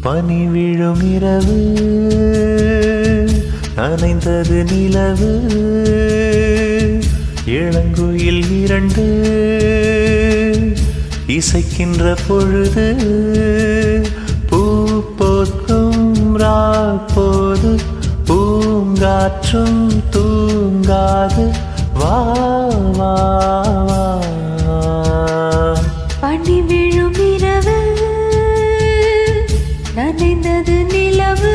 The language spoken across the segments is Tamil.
பனி விழும் இரவு நனைந்தது நிலவு இளங்குயில் இரண்டு இசைக்கின்ற பொழுது பூ போற்றும் ராப்போது பூங்காற்றும் தூங்காது வா வா வா. பனி விழும் இரவு நனைந்தது நிலவு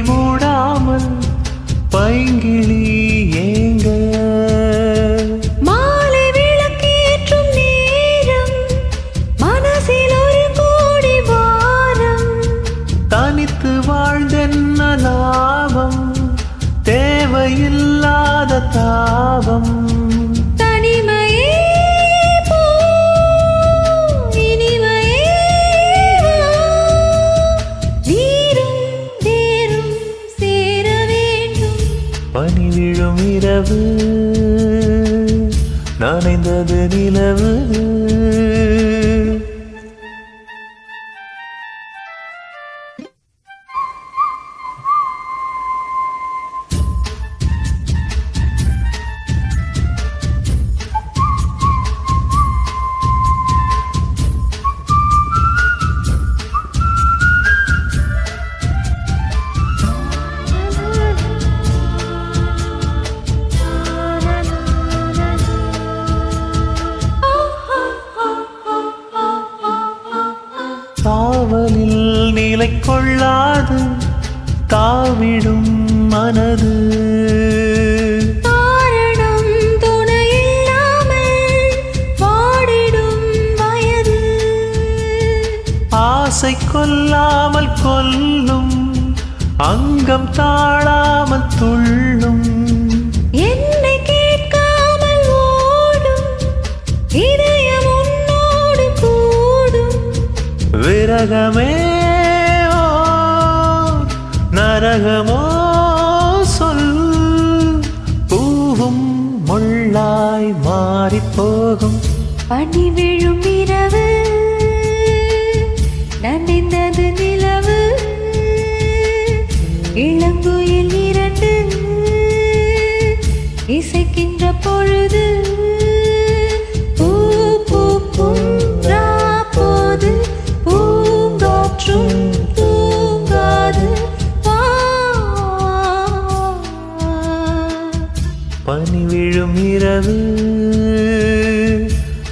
மூடாமல் பைங்கிளி ஏங்க மாலை விளக்கேற்றும் நேரம் மனசில் ஒரு கோடி வாரம் தனித்து வாழ்ந்தென்ன லாபம் தேவையில்லாத தாபம் பனி விழும் இரவு நனைந்தது நிலவு காவலில் நிலை கொள்ளாது தாவிடும் மனது காரணம் துணையில்லாமல் வாடிடும் வயது ஆசை கொல்லாமல் கொல்லும் அங்கம் தாழாமல் துள்ளும் என்னை கேட்காமல் ஓடும் இதயம் உன்னோடு கூடும் விரகமே ஓ நரகமோ சொல் பூவும் முள்ளாய் மாறிப்போகும் பனி விழும் இரவு நனைந்தது நிலவு இளங்குயில் இரண்டு இசைக்கின்ற பொழுது பூ பூக்கும் ராப்போது பூங்காற்றும் தூங்காது வா. பனி விழும் இரவு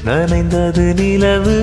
நனைந்தது நிலவு